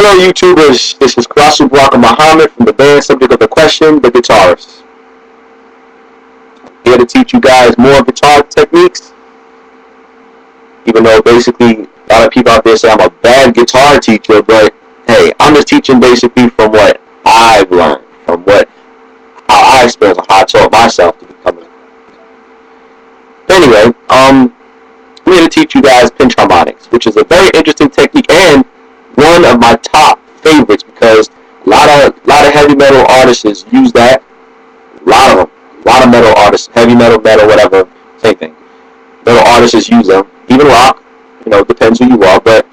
Hello YouTubers, this is Karasu from the band subject of the question, the guitarist. Here to teach you guys more guitar techniques, even though basically a lot of people out there say I'm a bad guitar teacher, but hey, I'm just teaching basically from what I've learned, from how I experienced, how I taught myself to become a. Anyway, I'm here to teach you guys pinch harmonics, which is a very interesting technique and one of my top favorites because a lot of heavy metal artists use that. A lot of metal artists, heavy metal, whatever, same thing. Metal artists use them, even rock. Depends who you are. But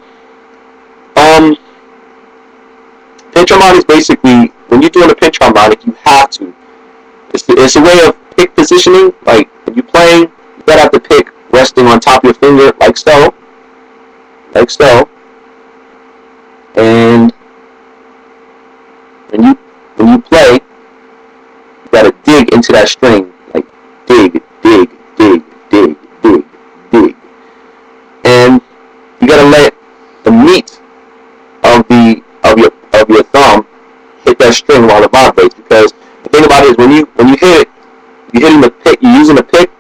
pinch harmonics basically, when you're doing a pinch harmonic, you have to. It's a way of pick positioning. Like when you're playing, you gotta have the pick resting on top of your finger, like so. And when you play, you gotta dig into that string, like dig, and you gotta let the meat of your thumb hit that string while it vibrates. Because the thing about it is when you hit it, you're hitting the pick, you're using the pick,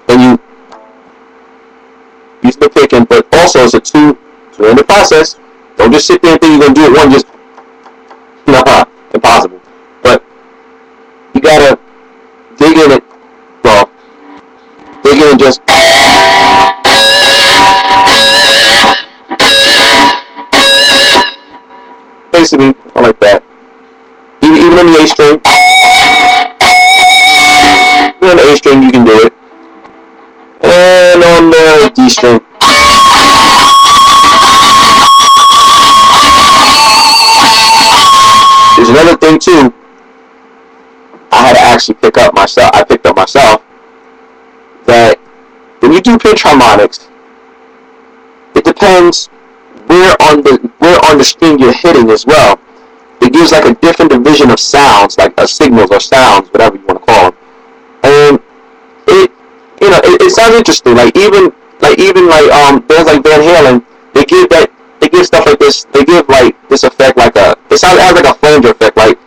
and you use the pick, and but also it's a two-in the process. Don't just sit there and think you're gonna do it one just impossible. But you gotta dig in it. Well, dig in and just basically like that. Even on the A string, on the A string you can do it, and on the D string. There's another thing too. I had to actually pick up myself. I picked up myself that when you do pinch harmonics, it depends where on the string you're hitting as well. It gives like a different division of sounds, like signals or sounds, whatever you want to call them. And it sounds interesting. Like even bands like Van Halen, they give stuff like this. They give like this effect, like it has like a flanger effect, like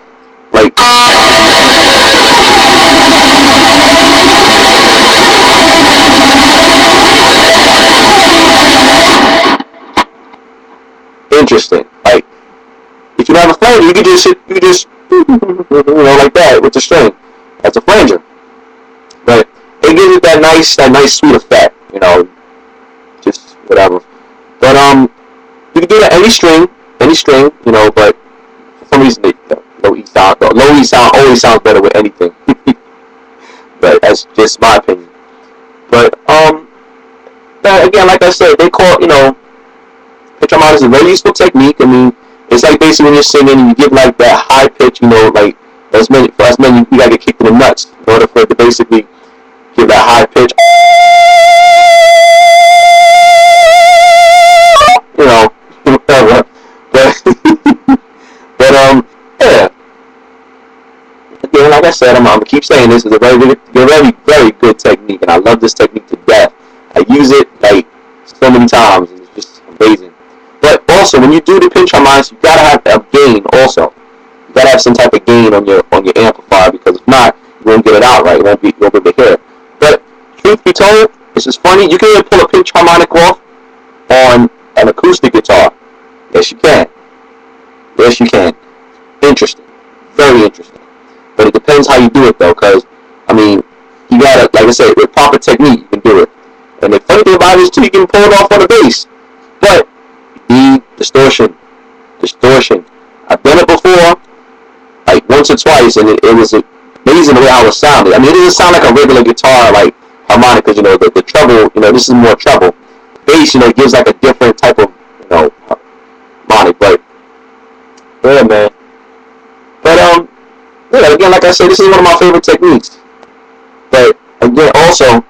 interesting. Like if you have a flanger, you can just like that with the string. That's a flanger. But it gives it that nice sweet effect, just whatever. But you can do that any string, but for some reason the low E sound always sounds better with anything. But that's just my opinion. But again, like I said, they call pinch harmonics is a very useful technique. I mean, it's like basically when you're singing and you give like that high pitch, like as many you gotta get kicked in the nuts in order for it to basically give that high pitch. Whatever. But yeah. Again, like I said, I'm gonna keep saying this is a very good technique, and I love this technique to death. I use it like so many times, and it's just amazing. But also, when you do the pinch harmonics, you gotta have a gain. Also, you gotta have some type of gain on your amplifier, because if not, you won't get it out right. You won't be able to hear it. But truth be told, this is funny. You can even pull a pinch harmonic off on an acoustic guitar. Yes, you can. Interesting. Very interesting. But it depends how you do it, though, because, I mean, you gotta, like I said, with proper technique, you can do it. And the funny thing about it is, too, you can pull it off on the bass. But you need distortion. I've done it before, like once or twice, and it was amazing the way how it sounded. I mean, it doesn't sound like a regular guitar, like harmonic, because, the treble, this is more treble. Bass, gives like a different type of, harmonic, but yeah, man. But yeah, again, like I said, this is one of my favorite techniques. But again, also,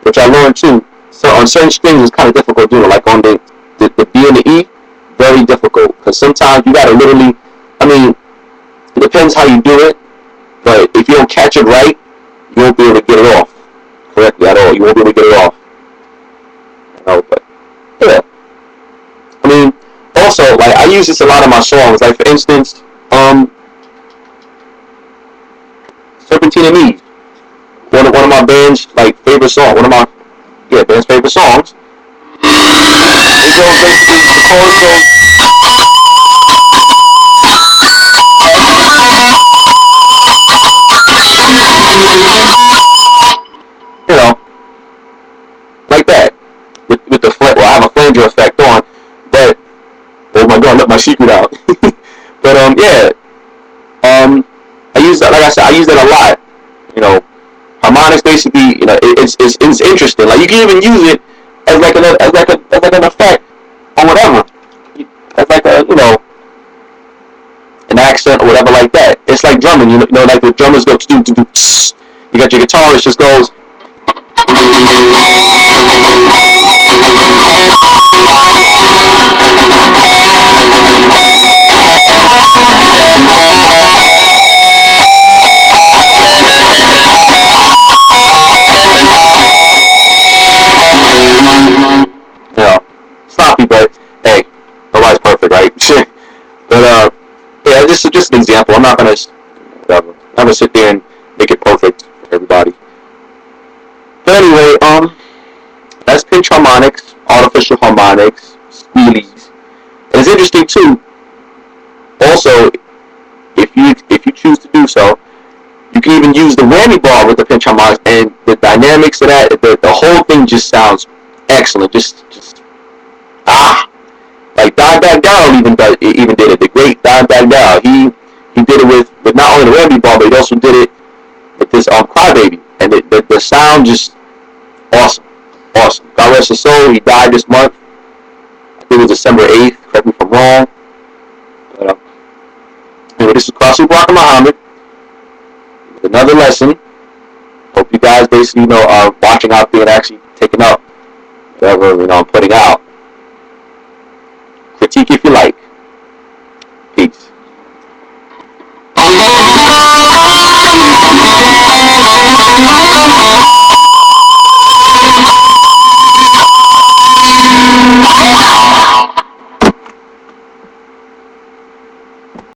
which I learned too, so on certain strings it's kind of difficult doing, like on the B and the E, very difficult, because sometimes you gotta literally, I mean, it depends how you do it, but if you don't catch it right, you won't be able to get it off correctly at all. You won't be able to get it off. But yeah. I mean, also, I use this a lot in my songs. Like for instance, Serpentine and Me, one of my band's like favorite song, one of my band's favorite songs. It goes basically the chorus goes. You know, like that. With the well, I have a flanger effect on, but oh my god, let my secret out. But yeah, I use that. Like I said, I use that a lot. You know, harmonics basically. You know, it's interesting. Like you can even use it as like an effect or whatever. As like a an accent or whatever like that. It's like drumming. You know, like the drummers go do do do. You got your guitarist just goes. You know, sloppy, but hey, nobody's perfect, right? But yeah, this is just an example. I'm not gonna whatever. I'm not gonna sit there and make it perfect for everybody. But anyway, that's pinch harmonics, artificial harmonics, squealies. And it's interesting too. Also, if you choose to do so, you can even use the whammy bar with the pinch harmonics, and the dynamics of that, the whole thing just sounds excellent. Just like Don Bagdell even did it. The great Don Bagdell, he did it with not only the whammy bar, but he also did it with this Crybaby, and the sound just awesome. God rest his soul. He died this month. I think it was December 8th. Correct me if I'm wrong. But, anyway, this is Karasu Baraka Muhammad. Another lesson. Hope you guys basically are watching out there and actually taking up whatever I'm putting out. Critique if you like.